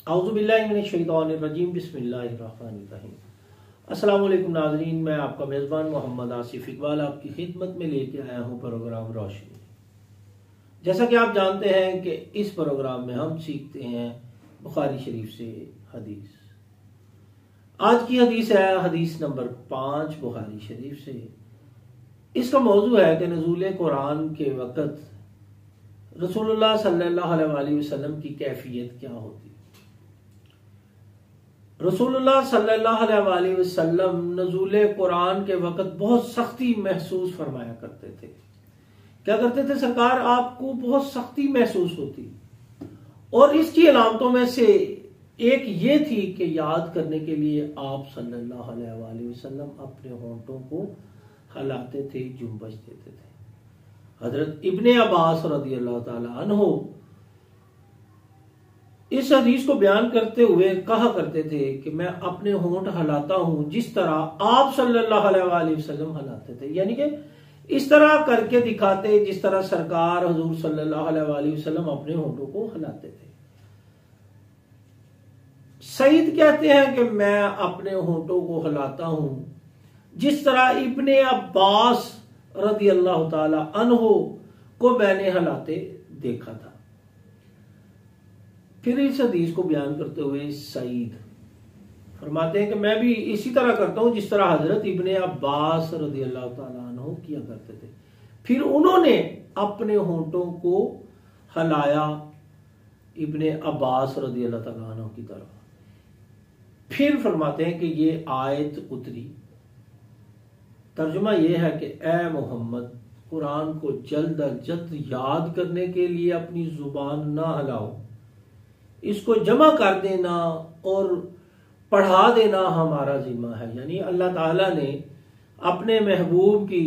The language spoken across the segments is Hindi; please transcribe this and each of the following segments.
औज़ुबिल्लाहि मिनश्शैतानिर्रजीम बिस्मिल्लाहिर्रहमानिर्रहीम। अस्सलाम वालेकुम नाज़रीन, मैं आपका मेज़बान मोहम्मद आसिफ इकबाल आपकी खिदमत में लेके आया हूँ प्रोग्राम रोशनी। जैसा कि आप जानते हैं कि इस प्रोग्राम में हम सीखते हैं बुखारी शरीफ से हदीस। आज की हदीस है हदीस नंबर 5 बुखारी शरीफ से। इसका मौजू है कि नुज़ूल कुरान के वक़्त रसूलुल्लाह सल्लल्लाहु अलैहि वसल्लम की कैफियत क्या होती। रसूलुल्लाह सल्लल्लाहु अलैहि वसल्लम नुज़ूल कुरान के वक़्त बहुत सख्ती महसूस फरमाया करते थे। क्या करते थे सरकार? आपको बहुत सख्ती महसूस होती, और इसकी अलामतों में से एक ये थी कि याद करने के लिए आप सल्लल्लाहु अलैहि वसल्लम अपने होंठों को हिलाते थे, जुम्बश देते थे। हजरत इब्ने अब्बास रज़ियल्लाहु ताला अन्हु इस हदीस को बयान करते हुए कहा करते थे कि मैं अपने होंठ हिलाता हूं जिस तरह आप सल्लल्लाहु अलैहि वसल्लम हिलाते थे, यानी कि इस तरह करके दिखाते जिस तरह सरकार हुजूर सल्लल्लाहु अलैहि वसल्लम अपने होंठों को हिलाते थे। सईद कहते हैं कि मैं अपने होंठों को हिलाता हूं जिस तरह इब्ने अब्बास रज़ियल्लाहु ताला अन्हु को मैंने हिलाते देखा था। फिर इस हदीस को बयान करते हुए सईद फरमाते हैं कि मैं भी इसी तरह करता हूं जिस तरह हजरत इब्ने अब्बास रज़ियल्लाहु ताला अन्हु किया करते थे। फिर उन्होंने अपने होंठों को हिलाया इब्ने अब्बास रज़ियल्लाहु ताला अन्हु की तरफ। फिर फरमाते हैं कि ये आयत उतरी। तर्जुमा यह है कि ए मोहम्मद, कुरान को जल्द अज जल्द याद करने के लिए अपनी जुबान ना हिलाओ, इसको जमा कर देना और पढ़ा देना हमारा जिम्मा है। यानी अल्लाह ताला ने अपने महबूब की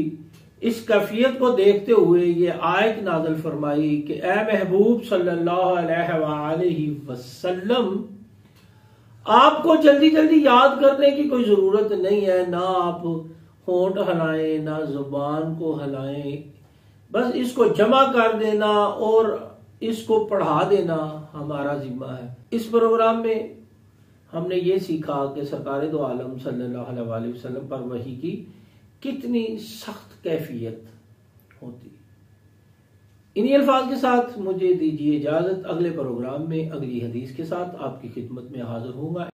इस कैफियत को देखते हुए ये आयत नाज़िल फरमाई कि ए महबूब सल्लल्लाहु अलैहि वसल्लम, आपको जल्दी जल्दी याद करने की कोई जरूरत नहीं है। ना आप होंठ हिलाएं, ना जुबान को हिलाएं, बस इसको जमा कर देना और इसको पढ़ा देना हमारा जिम्मा है। इस प्रोग्राम में हमने ये सीखा कि सरकार दो आलम सल्लल्लाहु अलैहि वसल्लम पर वही की कितनी सख्त कैफियत होती। इन्हीं अल्फाज के साथ मुझे दीजिए इजाजत। अगले प्रोग्राम में अगली हदीस के साथ आपकी खिदमत में हाजिर होऊंगा।